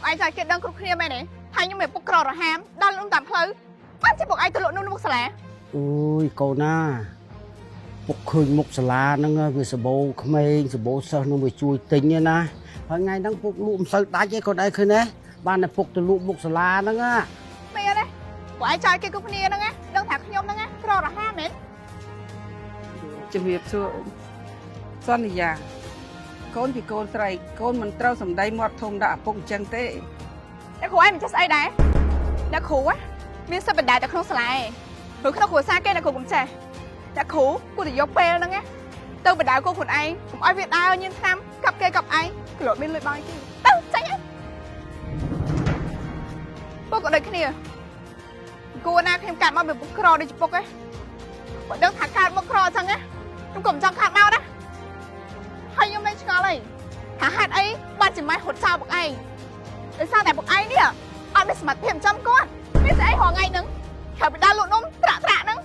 ai chạy kia đang cục kia mày này hay nhưng mày bốc cò rồi ham đang luôn tạm khơi bắt chỉ buộc ai từ lộ nung một xả ôi cô na một khơi một xà nó về sờ bồ không ai sờ bồ sao nó về chui tính như na hồi ngày đang phục lụm sợi đá chứ còn ai khơi nè ban này phục từ lụm một xà nó nghe mày đấy buộc ai chạy kia cục kia nó nghe đang thả nhom nó nghe cò rồi ham đấyជំរាបសួរសន្យាកូនពីកូនស្រីកូនមិនត្រូវសម្ដីមាត់ធំដាក់ឪពុកអញ្ចឹងទេ អ្នកគ្រូឯងមិនចេះស្អីដែរអ្នកគ្រូមានសិទ្ធិបណ្ដាតែក្នុងសាលាឬក្នុងគ្រួសារគេអ្នកគ្រូកុំចេះអ្នកគ្រូគួរតែយកពេលហ្នឹងទៅបណ្ដាគូខ្លួនឯងកុំឲ្យវាដើរញៀនឆ្នាំកាប់គេកាប់ឯងក្លូតមានលុយបាយគេទៅចាញ់ពុកក៏ដូចគ្នាគួរណាខ្ញុំកាត់មកពីពុកក្រដូចពុកឯងបើដឹងថាកាត់មកក្រអញ្ចឹងខ្ញុំកុំចង់ខាត់មកណាហើយខ្ញុំមិនឆ្ងល់អីថាហេតុអីបានជាម៉ែរត់ចោលពុកឯងដោយសារតែពុកឯងនេះអត់មានសមត្ថភាពចាំគាត់មានស្អីរងថ្ងៃហ្នឹងខើបដាលក់នំត្រាក់ហ្នឹង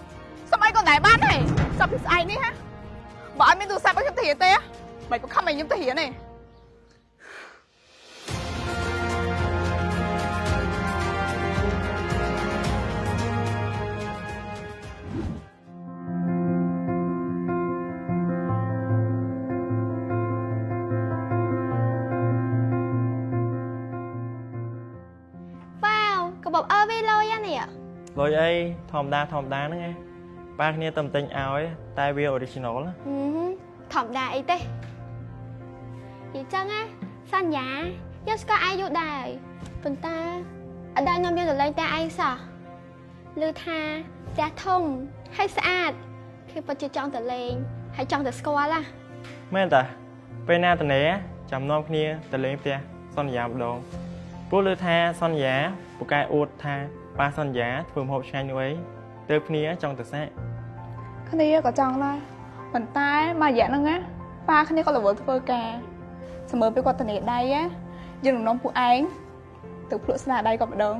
សម័យគាត់តែបានទេចាប់ពីស្អែកនេះហ៎បើអត់មានទូរស័ព្ទឲ្យខ្ញុំទៅរៀនទេមិនបង្ខំឲ្យខ្ញុំទៅរៀនទេบอกវាលុយនេះលុយអីធម្មតាហ្នឹងឯងប៉ាគ្នាតែទិញឲ្យតែវា original ធម្មតាអីទេនិយាយចឹងណាសន្យាយកស្គាល់ឯងយូរដែរប៉ុន្តែអត់ដែលនាំយកទៅលេងតែឯងសោះឮថាផ្ទះធំហើយស្អាតគេពិតជាចង់ទៅលេងហើយចង់ទៅស្គាល់ណាមែនតាពេលណាតនេចាំនាំគ្នាទៅលេងផ្ទះសន្យាម្ដងព្រោះឮថាសន្យាពូកែអួតថាប៉ាសន្យាធ្វើម្ហូបឆ្ងាញ់នោះអីទៅគ្នាចង់ទៅសាកគ្នាក៏ចង់ដែរប៉ុន្តែមួយរយៈហ្នឹងណាប៉ាគ្នាក៏រវល់ធ្វើការស្មើពេលគាត់តនេដៃយើងនឹងនាំពួកឯងទៅភ្លក់ស្នាដៃគាត់ម្ដង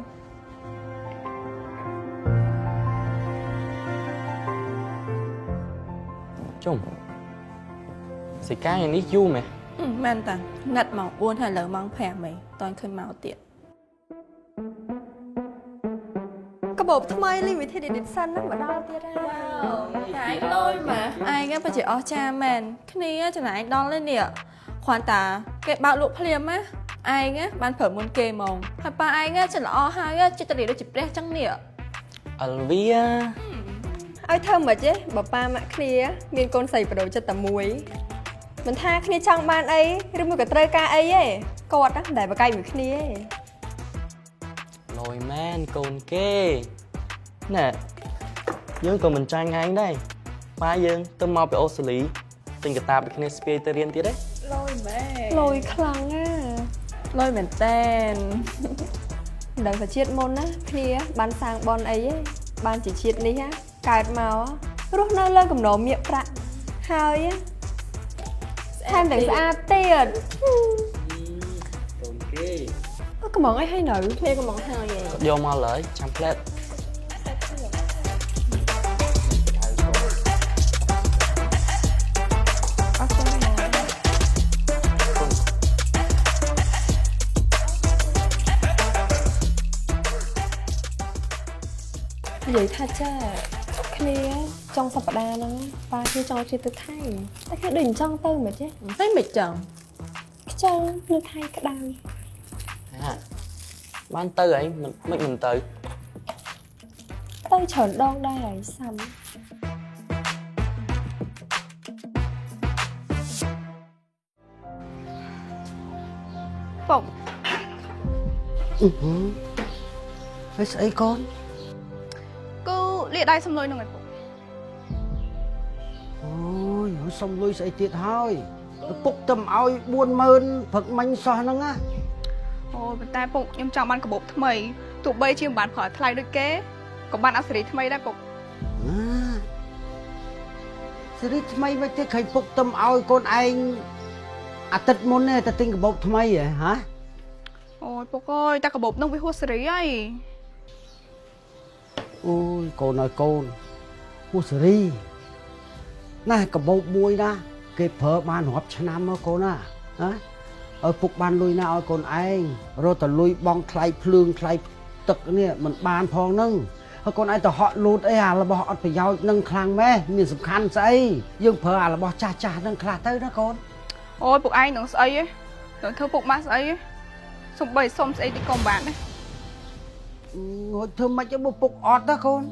ជុំសិកាយ៉ាងនេះយូរមែនមែនតាណាត់ម៉ោង4ហើយឥឡូវម៉ោង5ហើយតើឃើញមកទៀតកាបូបថ្មីលីវិធី Edison ហ្នឹងមកដល់ទៀតហើយចាយលុយម៉ាឯងពិតជាអស្ចារ្យមែនគ្នាចំណាយដល់លេនេះគ្រាន់តែគេបើកលក់ភ្លាមណាឯងបានប្រើមុនគេហ្មងហើយប៉ាឯងចិត្តល្អហើយចិត្តរីដូចជាព្រះចឹងនេះអល់វីឲ្យធ្វើមិនទេបើប៉ាម៉ាក់គ្នាមានកូនស្រីបដូរចិត្តតែមួយមិនថាគ្នាចង់បានអីឬមួយក៏ត្រូវការអីទេគាត់ណាដែលបកាយមួយគ្នាទេលយមែនកូនគេណែយើងក៏មិនចាញ់ឯងដែរប៉ាយើងទៅមកពីអូស្ត្រាលីទិញកាតាបពីគ្នាស្ពាយទៅរៀនទៀតទេលុយមែនលុយខ្លាំងណាលុយមែនតែនមិនដឹងថាជាតិមុនណាគ្នាបានសាងបនអីទេបានជាជាតិនេះណាកើតមករស់នៅលើគំនរមាសប្រាក់ហើយថែមទាំងស្អាតទៀតកូនគេកំងអីហើយនៅគ្នាកំងហើយយកមកលើចាំផ្លែតនិយាយថាចាគ្នាចុងសប្តាហ៍ហ្នឹងប៉ាគ្នាចង់ជិះទៅថៃតែគេដូចមិនចង់ទៅមិនទេហើយមិនចង់ខ្ចង់នៅថៃក្តៅបានទៅអីមិនទៅច្រើនដងដែរហើយសាំពុកហើយស្អីកូនគូលាកដៃសំលុយនឹងឯងពុកអូយសុំលុយស្អីទៀតហើយពុកទៅឲ្យ 40000 ព្រឹកមិញសោះហ្នឹងណាអូប៉ុន្តែពុកខ្ញុំចង់បានកាបូបថ្មីទោះបីជាមិនបានប្រើថ្លៃដូចគេក៏បានអសេរីថ្មីដែរពុកសេរីថ្មីមិនទេឃើញពុកទៅឲ្យកូនឯងអាទិត្យមុនទេតែទិញកាបូបថ្មីហ៎អូយពុកអើយតែកាបូបនឹងវាហួសសេរីហើយអូយកូនឲ្យកូនហួសសេរីណាកាបូបមួយណាគេប្រើបានរាប់ឆ្នាំមកកូនណាហ៎ ឲ្យពុកបានលុយណាឲ្យកូនឯងរត់ទៅលុយបងថ្លៃភ្លើងថ្លៃទឹកនេះមិនបានផងហ្នឹងហើយកូនឯងទៅហក់លូតអីអារបស់អត់ប្រយោជន៍នឹងខ្លាំងម៉េះមានសំខាន់ស្អីយើងប្រើអារបស់ចាស់ចាស់ហ្នឹងខ្លះទៅណាកូន អូយពុកឯងនឹងស្អីហ៎នឹងធ្វើពុកម៉ាក់ស្អីហ៎សំបីសុំស្អីទីកុំបានណា ងើយធ្វើមិនឲ្យពុកអត់ណាកូន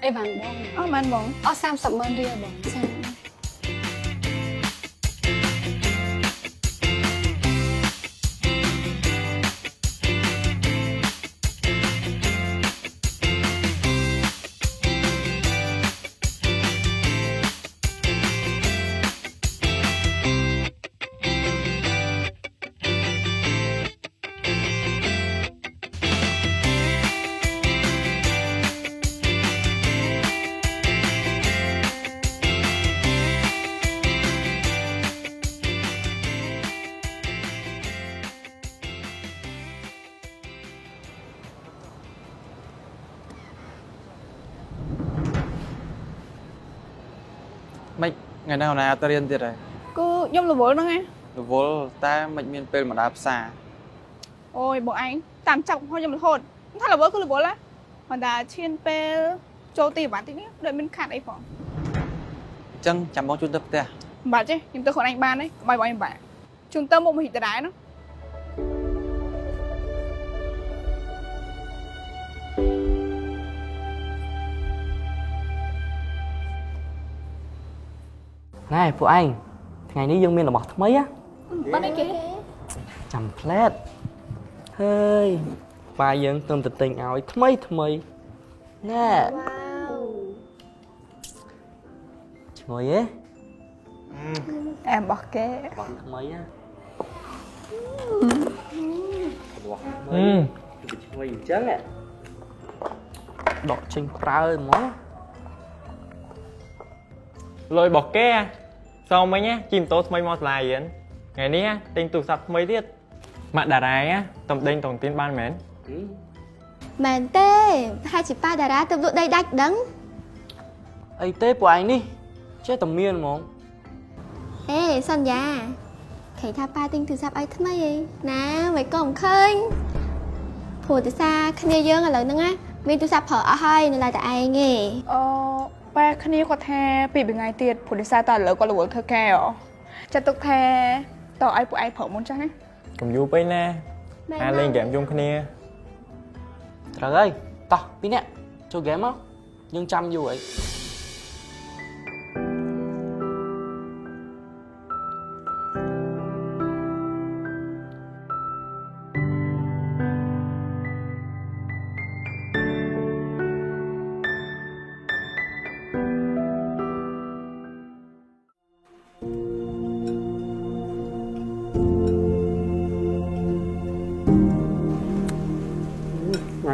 អីបានបង អត់មែនបង អស់30ម៉ឺនរៀលបងចា មិនថ្ងៃនេះអូនឯងអត់ទៅរៀនទៀតហើយ គឺខ្ញុំរវល់ហ្នឹងឯង រវល់តែមិនមានពេលមកដើរផ្សារ អូយបងឯងតាមចាប់ខ្ញុំរហូតថារវល់គឺរវល់ណាមិនថាឈានពេលចូលទីអាវ៉ាន់តិចនេះដូចមានខាត់អីផង អញ្ចឹងចាំបងជូនទៅផ្ទះ មិនបាច់ទេខ្ញុំទៅខ្លួនឯងបានទេបាយបងឯងបាក់ជូនទៅមុខមហិតដែរណា ណែពួកឯងថ្ងៃនេះយើងមានរបស់ថ្មីហ៎ បានអីគេ ចាំផ្លែតហើយប៉ាយើងទៅទិញឲ្យថ្មីថ្មីណែឈ្ងុយហ៎ អែមរបស់គេ របស់ថ្មីហ៎របស់ថ្មី គឺឈ្ងុយអញ្ចឹងដកចេញប្រើហ្មង លុយរបស់គេសងមិញជិះម៉ូតូថ្មីមកសាលារៀនថ្ងៃនេះទិញទូរស័ព្ទថ្មីទៀតម៉ាក់តារ៉ាតំដេញតុងទីនបានមែន មែនទេហើយជាប៉ាតារាទៅលក់ដីដាច់ដឹង អីទេពួកឯងនេះចេះតែមានហ្មង អេសន្យាខេថាប៉ាទិញទូរស័ព្ទឲ្យថ្មីឯណាមិនក៏មិនឃើញព្រោះតែសារគ្នាយើងឥឡូវហ្នឹងណាមានទូរស័ព្ទប្រើអស់ហើយនៅឡើយតែឯងទេ អូប៉ែគ្នាគាត់ថាពីថ្ងៃទៀតព្រោះដោយសារតែឥឡូវគាត់រវល់ធ្វើការចាត់ទុកថាតើឲ្យពួកឯងប្រើមុនចាស់ណា កុំយូរពេកណាអាលេងហ្គេមជុំគ្នា ត្រូវហើយតោះពីរនាក់ចូលហ្គេមមកយើងចាំយូរអី អ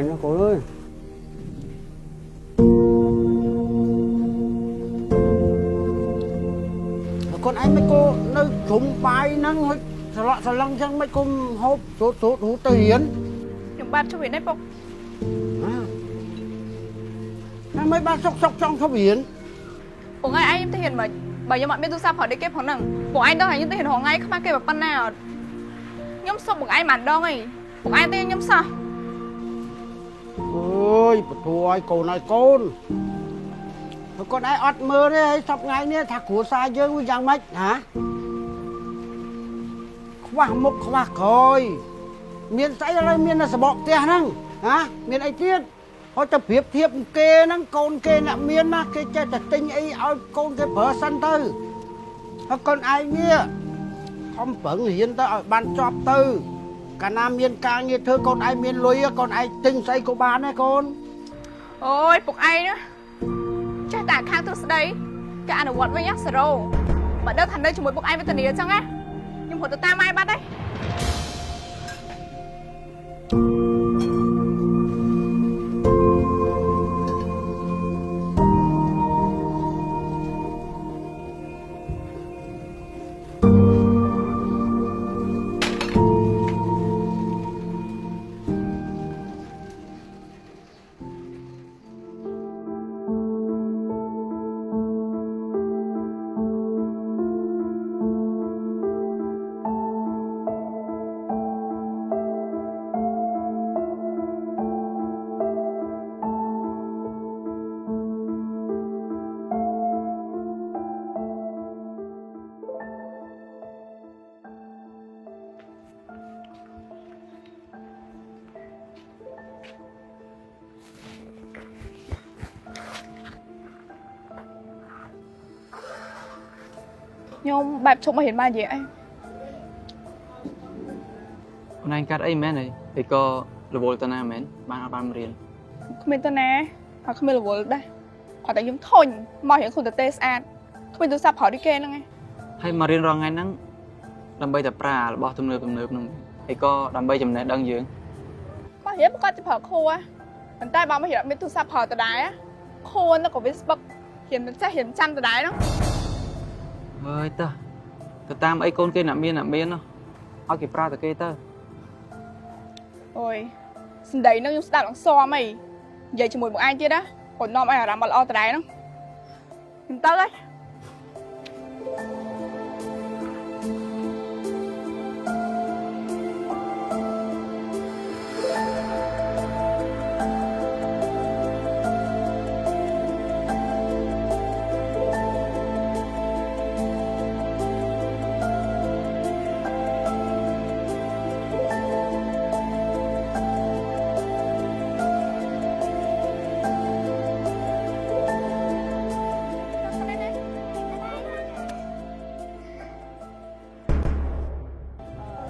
anh đó cô ơi. Con anh mấy cô nơi trúng bài nâng sợ lăng chẳng mấy cô hộp sốt hú tiền. Nhưng bạn cho biển đấy bốc. Mấy ba sốc trong số biển. Của ngay anh em thể hiện bởi như mọi bên tôi sao khỏi đi kếp khoảng nặng. Của anh đâu hay như thể hiện hoàng ngay không ai kêu bằng pan nào. Nhóm sốc của anh màn đo ngay. Của anh tên nhóm sao? Ôi, thôi cô nói con ai ọt mơ đấy, sắp ngay nè, thạc của xa dương với giang mách, hả? Khoa mục khoa khôi. Miền xảy ra miền là sẽ bọc tiền nâng, hả? Miền ấy tiết. Họ tập hiệp thiệp kê nâng, con kê nạ miền á, kê chê thật tinh ấy, ôi con kê phở sân tư. Con ai nè, không phấn hiến ta ở bàn chọp tư. Cả nam miền ca nghe thơ con ai miền lùi, con ai tinh xây của bà này con. Ôi, phục ai nữa. Chắc tả khang tôi sẽ đây. Cái anh ở quận với nhắc sở rô. Mà đâu thành đây chúng mối phục ai với tình ý chăng á. Nhưng hồi tụi ta mai bắt đấy. Nhưng bạp trông mà hiện mà gì anh? Hôm nay anh cắt ấy mến này. Thì có là vô tà nà mến. Bạn riêng. Không biết tên nè. Hoặc không biết là vô đây. Hoặc tại giống thôi. Mọi hiện không được tê sạn. Không biết tôi sắp hỏi đi kê nữa nghe. Hay mà riêng rồi ngay nắng. Đâm bây tập ra là bỏ tùm nớp nè. Thì có đâm bây chùm nè đơn dưỡng. Mà hiện có chụp hỏi khô á. Mình tay bảo mà hiện biết tôi sắp hỏi tà đáy á. Khô nó có biết bậc. Hiện mình sẽ hiện chăn tà đáy đó. Ơi ta. Tụi ta ấy con kia nằm miên đó. Ôi kì pra tụi kia ta. Ôi. Xin đấy nó sẽ đạp lắng so mày. Vậy chỉ mùi một ai chứ đó. Còn nòm ai làm mà lo tà đáy đó. Mình tớ ấy.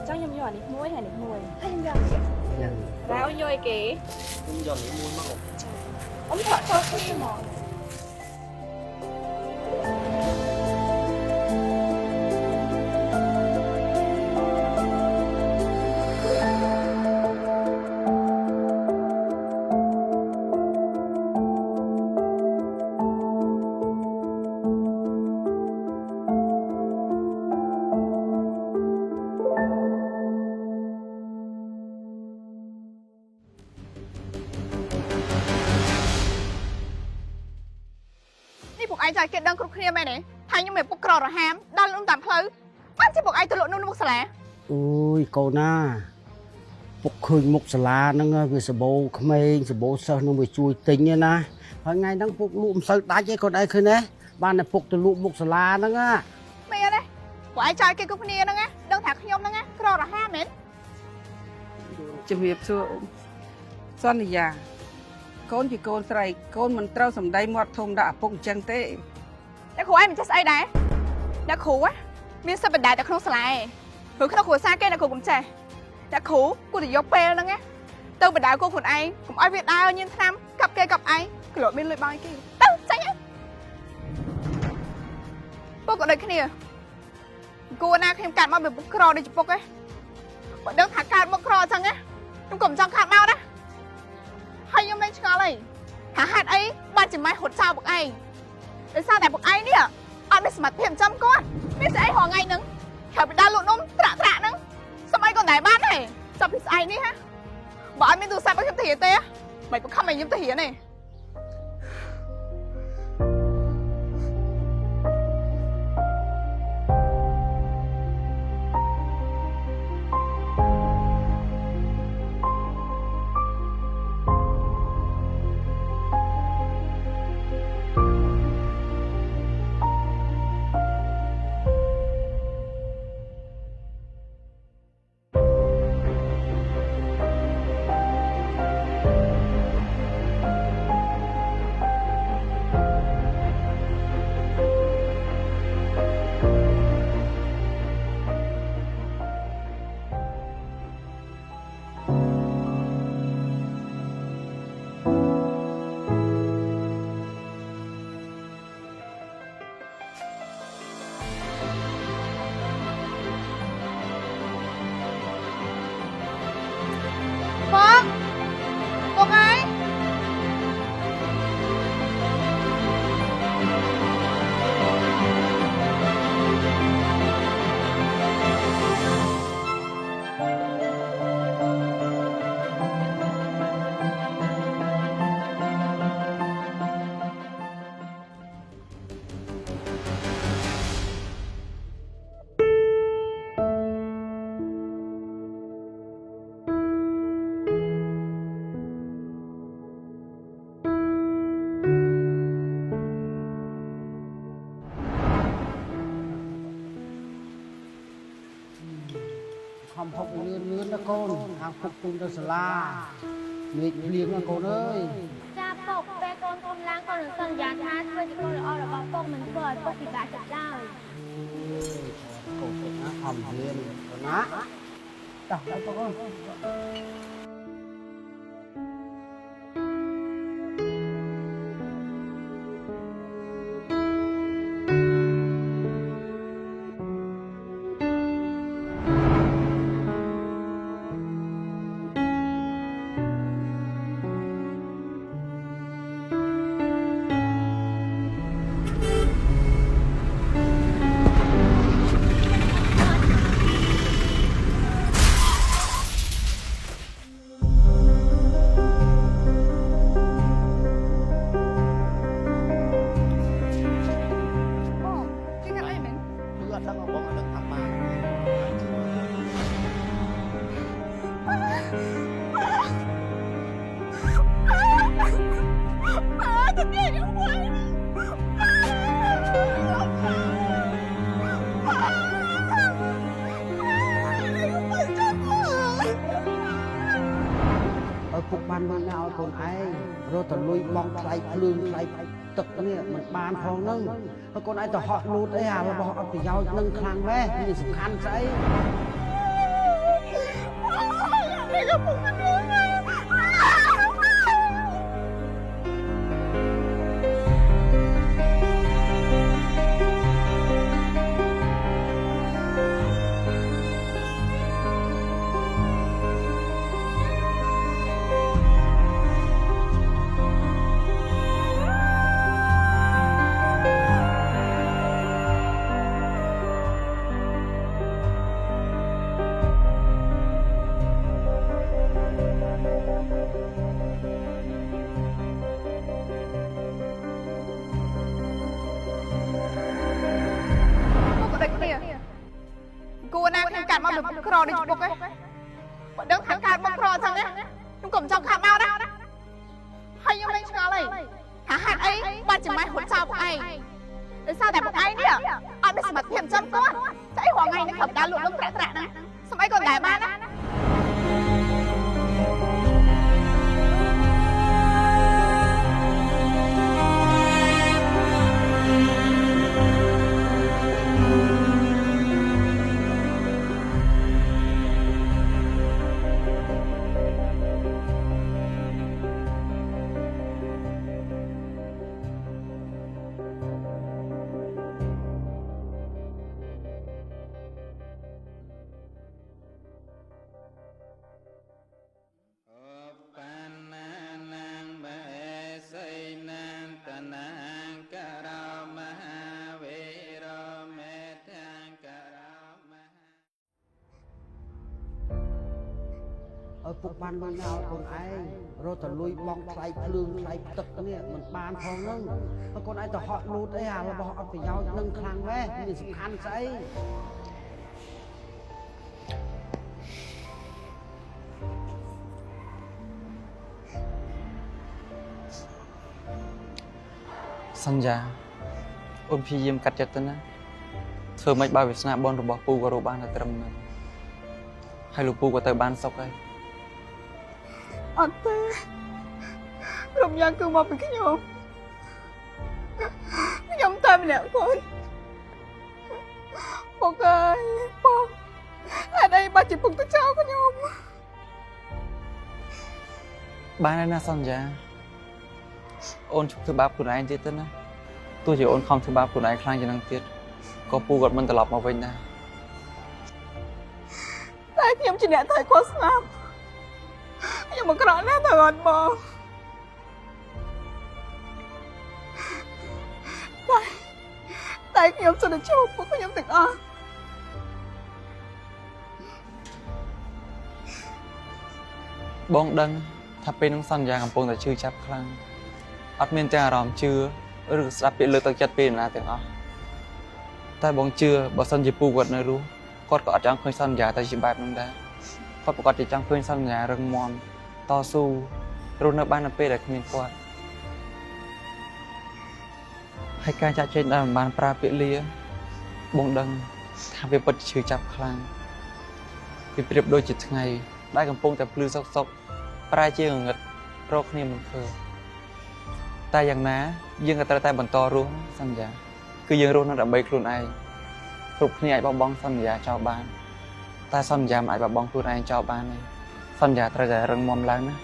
Cháu nhầm nhòa đi muối hay đi muối. Dạ. Ráo vô kì. Cũng giòn muối mà ổn. Ông thọ cho cái món. Ai chạy kiện đơn cục kia mày này. Thay nhưng mày bốc cỏ rồi hám. Đăng luôn tạm khứ. Bắt chứ bốc ai tôi lộ nôn một xà lẻ. Ôi cô na. Bốc khơi mục xà la nâng vì sờ bố khmênh sờ bố sơ nâng vì chui tinh nha na. Hồi ngày nâng bốc lụm sơ đá chứ còn ai khơi nè. Bạn này bốc từ lụm mục xà la nâng á. Mày đây. Của ai chạy kiện cục kia nâng á. Đơn thả khuyên nâng á. Cỏ rồi hám mến. Chùm hiệp xưa Son thì già. Con thì con sài. Con mình trao sầm đầy mọt thông đã bụng chân tế. Đã khổ ai mình chắc ai đấy. Đã khổ á. Miễn sao bật đá đã không xà lại. Hướng khá khổ xa kê là khổ cũng trẻ. Đã khổ. Cô thì dốc bê nâng á. Tâu bật đá cô khổn ai. Cũng ai Việt ai như thế năm. Cặp kê cặp ai. Cứ lỗi bên lưỡi bao kia. Tâu chạy nhá. Bố có đây cái này. Cô na khem cạn mà bị bốc cỏ đi chụp bốc ấy. Bọn đơn thả cạn bốc cỏ chăng á. Em cũng chẳng khát mau đó. ហើយខ្ញុំលែងឆ្ងល់អីថាហេតុអីបានជាម៉ែរត់ចោលពួកឯងដោយសារតែពួកឯងនេះអត់មានសមត្ថភាពចាំគាត់នេះស្អីរងថ្ងៃហ្នឹងក្រៅពីដើរលក់នំត្រាក់ហ្នឹងសម័យក៏តែបានដែរចាប់ពីស្អែកនេះហ៎បើអត់មានទូរស័ព្ទឲ្យខ្ញុំទៅរៀនទេមិនបង្ខំឲ្យខ្ញុំទៅរៀនទេ ខំហុកលឿនណាកូនខាងពុកជូនទៅសាលាមេឃភ្លៀងណាកូនអើយ ចាពុកពេលកូនកូនឡើងកូននឹងសន្យាថាធ្វើជាកូនល្អរបស់ពុកមិនធ្វើឲ្យពុកពិបាកចិត្តឡើយ កូនទៅណាខំរៀនទៅណាតោះទៅកូន ពុកបានមើលណែឲ្យកូនឯងរត់ទៅលុយបងថ្លៃភ្លើងថ្លៃទឹកនេះមិនបានផងហ្នឹងហើយកូនឯងទៅហក់លូតអីអារបស់អត់ប្រយោជន៍នឹងខ្លាំងម៉េះនេះសំខាន់ស្អី នេះក៏ពុកមិនដឹងដែរ គួរណាខ្ញុំកាត់មកលើពុកក្រដូចពុកឯងបើដឹងថាកាត់មកក្រចឹងខ្ញុំក៏មិនចង់ខាត់មកដែរហើយខ្ញុំលែងឆ្ងល់អីថាហេតុអីបានជាម៉ែរត់ចោលពុកឯងដោយសារតែពុកឯងនេះអត់មានសមត្ថភាពចាំគាត់ស្អីរងថ្ងៃនេះខ្ញុំដើរលក់នំត្រាក់ហ្នឹងស្អីក៏ដែរបានណា ឲ្យពុកបានលុយណាឲ្យកូនឯងរត់ទៅលុយបងថ្លៃភ្លើងថ្លៃទឹកនេះមិនបានផងហ្នឹងហើយកូនឯងទៅហត់លូតអីអារបស់អត់ប្រយោជន៍នឹងខ្លាំងម៉េះមានសំខាន់ស្អី សន្យាអូនព្យាយាមកាត់ចិត្តទៅណាធ្វើមិនបើវាសនាបនរបស់ពូក៏រកបានតែត្រឹមហ្នឹងហើយលោកពូក៏ទៅបានសុខហើយ អត់ទេរំយ៉ាងគឺមកពីខ្ញុំតែម្នាក់ខ្លួនពុកអើយពុកហេតុអីបាច់ជាពុកទៅចោលខ្ញុំ បានហើយណាសន្យាអូនជប់ធ្វើបាបខ្លួនឯងទៀតទៅណាទោះជាអូនខំធ្វើបាបខ្លួនឯងខ្លាំងជាងនឹងទៀតក៏ពូគាត់មិនត្រឡប់មកវិញដែរ តែខ្ញុំជាអ្នកត្រូវគាត់ស្លាប់ខ្ញុំមកក្រក់ណាស់ទៅអត់បងតែខ្ញុំសុទ្ធតែជួបពុកខ្ញុំទាំងអស់ បងដឹងថាពេលនឹងសន្យាកំពុងតែឈឺចាប់ខ្លាំងអត់មានតែអារម្មណ៍ជឿឬស្ដាប់ពាក្យលើកទឹកចិត្តពីណាទាំងអស់តែបងជឿបើសិនជាពូគាត់នៅរស់គាត់ក៏អត់ចង់ឃើញសន្យាតែជាបែបនោះដែរគាត់ប្រកាសជាចង់ឃើញសន្យារឹងមាំតស៊ូរស់នៅបាននៅពេលដែលគ្មានគាត់ហើយការចាក់ចែងដែលមិនបានប្រើពាក្យលាបងដឹងថាវាពិតជាឈឺចាប់ខ្លាំងវាប្រៀបដូចជាថ្ងៃដែលកំពុងតែភ្លឺសុកសុកប្រែជាងងឹតរកគ្នាមិនឃើញតែយ៉ាងណាយើងក៏ត្រូវតែបន្តរស់សន្យាគឺយើងរស់នៅដើម្បីខ្លួនឯងគ្រប់គ្នាអាចបោះបង់សន្យាចោលបានតែសន្យាមិនអាចបោះបង់ខ្លួនឯងចោលបានទេសន្យាត្រូវតែរឹងមាំឡើងណា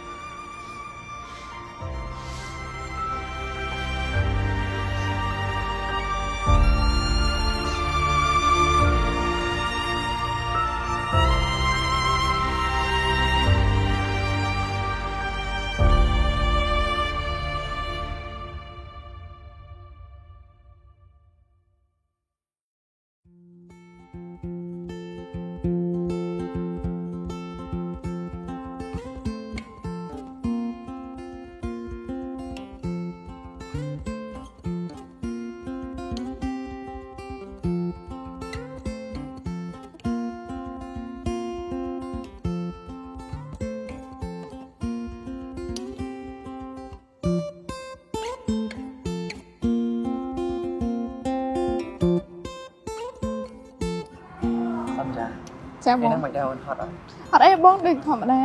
ចាបង ហ្នឹងមិនដែរអូនហត់អត់ អត់អីបងដូចធម្មតា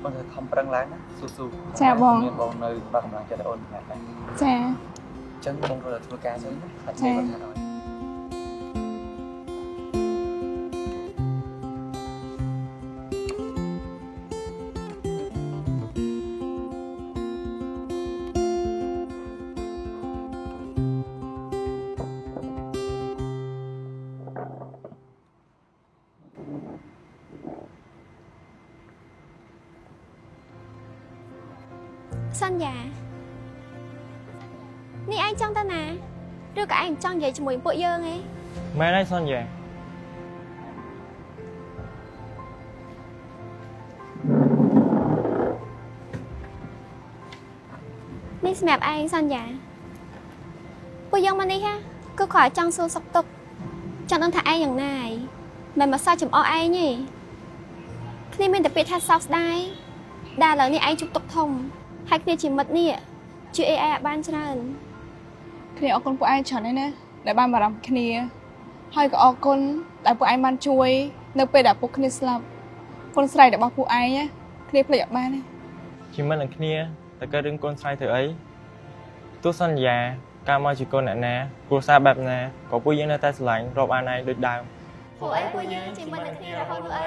បងត្រូវខំប្រឹងឡើងណាស៊ូៗ ចាបង មានបងនៅបើកម្លាំងចិត្តអូនម្នាក់ដែរ ចា អញ្ចឹងបងត្រូវធ្វើការស្អីណាអត់ចេះគាត់ថាដល់ សន្យានេះឯងចង់ទៅណាឬក៏ឯងចង់និយាយជាមួយពួកយើងឯង មែនហើយសន្យា នេះសម្រាប់ឯងសន្យាពួកយើងមកនេះហ่ะគឺគាត់ចង់សួរសុខទុក្ខចង់ដឹងថាឯងយ៉ាងណាឯងមិនមកសើចចំអកឯងទេគ្នាមានតែពាក្យថាសោកស្ដាយដែលឥឡូវនេះឯងជប់ទុកធំហើយគ្នាជាមិត្តនេះជួយឯងបានច្រើន គ្នាអរគុណពួកឯងច្រើនហើយណាដែលបានបារម្ភគ្នាហើយក៏អរគុណដែលពួកឯងបានជួយនៅពេលដែលពួកគ្នាស្លាប់គុណស្រ័យរបស់ពួកឯងគ្នាភ្លេចអត់បានទេ ជាមិននឹងគ្នាតែកើតរឿងកូនស្រ័យធ្វើអីទោះសន្យាកាលមកជាកូនអ្នកណាគ្រួសារបែបណាក៏ពួកយើងនៅតែស្រឡាញ់រាប់អានឯងដូចដើម ពួកឯងពួកយើងជាមិត្តនឹងគ្នារហូតអី